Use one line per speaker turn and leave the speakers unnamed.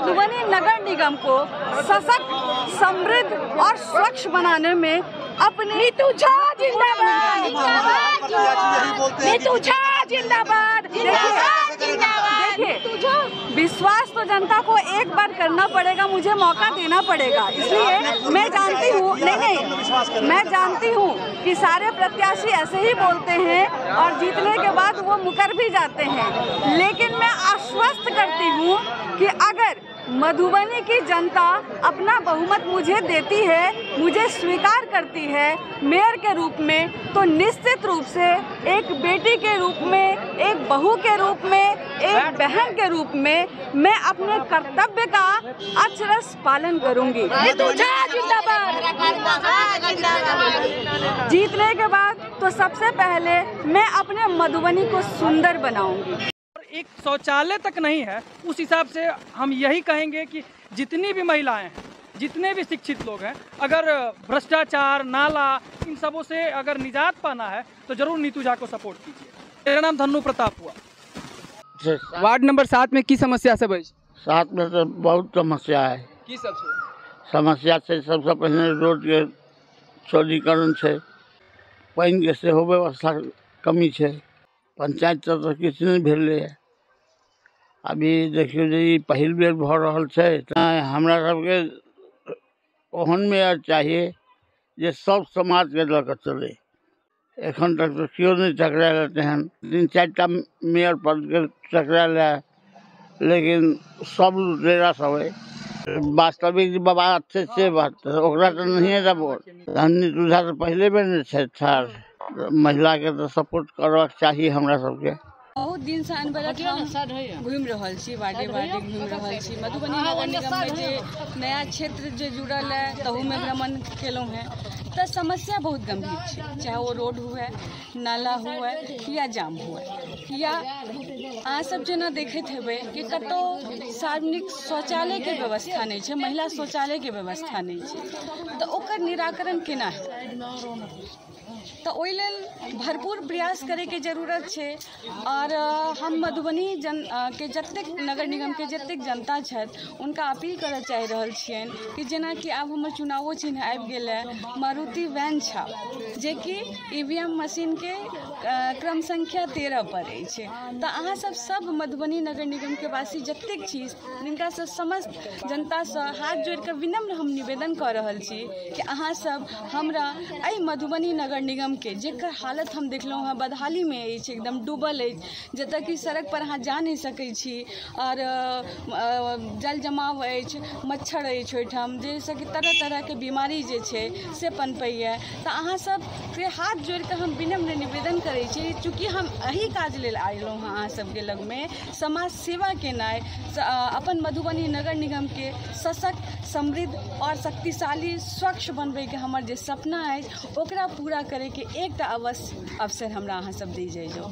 मधुबनी नगर निगम को सशक्त, समृद्ध और स्वच्छ बनाने में अपने नीतू झा जिंदाबाद, नीतू झा जिंदाबाद। देखिए, विश्वास तो जनता को एक बार करना पड़ेगा, मुझे मौका देना पड़ेगा। इसलिए मैं जानती हूँ, मैं जानती हूँ कि सारे प्रत्याशी ऐसे ही बोलते हैं और जीतने के बाद वो मुकर भी जाते हैं, लेकिन मैं आश्वस्त करती हूँ कि अगर मधुबनी की जनता अपना बहुमत मुझे देती है, मुझे स्वीकार करती है मेयर के रूप में, तो निश्चित रूप से एक बेटी के रूप में, एक बहू के रूप में, एक बहन के रूप में मैं अपने कर्तव्य का अचरज पालन करूंगी। जीतने के बाद तो सबसे पहले मैं अपने मधुबनी को सुंदर बनाऊंगी।
एक शौचालय तक नहीं है, उस हिसाब से हम यही कहेंगे कि जितनी भी महिलाएं हैं, जितने भी शिक्षित लोग हैं, अगर भ्रष्टाचार, नाला, इन सबों से अगर निजात पाना है तो जरूर नीतू झा को सपोर्ट कीजिए। मेरा नाम धन्नू प्रताप हुआ।
वार्ड नंबर 7 में की समस्या सब है?
7 में तो बहुत समस्या है।
की सबसे
समस्या से सबसे पहले रोड के चौड़ीकरण है, पानी के सेहो व्यवस्था कमी है, पंचायत तो किछु नहीं भेले है। अभी देखियो जे पहिल बेर भ रहल छै, हमरा सबके ओहन मेयर चाहिए जे सब समाज के लऽ कऽ चले। एखन तक तो क्यों नहीं टकरायल तेहन 3-4टा मेयर पद के टकरायल है, लेकिन सब लुटेरा सब है। वास्तविक बाबा अच्छे से बात ओकरा तो नहीं रबो नीतू झा तो पहले बेर नहीं छै ठार, महिला के तो सपोर्ट करबाक चाहिए हमरा सबके।
बहुत दिन से अनबरत हम घूम रहल छी, वार्डे वार्डे घूम रहल छी। मधुबनी नगर निगम में जे नया क्षेत्र जो जुड़ल है तहू में भ्रमण केलहुँ हैं, तो समस्या बहुत गंभीर है, चाहे वो रोड हुए, नाला हुए या जाम हुए, या अहाँ सब जेना देखैत हेबै कि कतौ सार्वजनिक शौचालय के व्यवस्था नहीं है, महिला शौचालय के व्यवस्था नहीं है, तो ओकर निराकरण केना है? तो ओहि लेल भरपूर प्रयास करे के जरूरत है। और हम मधुबनी के जतेक नगर निगम के जतेक जनता छथि उनका अपील करऽ चाहि रहल छियनि कि जेना कि आब हमर चुनावो चिन्ह आबि गेल है, मारुति वैन छा, जे कि ईवीएम मशीन के क्रम संख्या 13 पर अछि। तो अहाँ सब मधुबनी नगर निगम के वासी जतेक छी, जिनका से समस्त जनता से हाथ जोड़ के विनम्र हम निवेदन कर रहल छी कि अहाँ सब हमरा एहि मधुबनी नगर निगम के जेकर हालत हम देखलहुँ हैं बदहाली में अछि, एकदम डूबल अछि, जतऽ कि सड़क पर अहाँ जा नहीं सकै छी और जल जमाव अछि, मच्छर अछि ओहिठाम, जाहिसँ कि तरह तरह के बीमारी जे छै से पनपैया। तो अहाँ सब के हाथ जोड़ के हम विनम्र निवेदन करै छी, चूँकि हम एही काज लेल आयलहुँ हैं अहाँ सबके लग में समाज सेवा केनाइ, अपन मधुबनी नगर निगम के सशक्त, समृद्ध और शक्तिशाली, स्वच्छ बनबै के हमर जे सपना अछि ओकरा पूरा करे के एकटा अवसर हमरा अहाँ सब दी जाइए।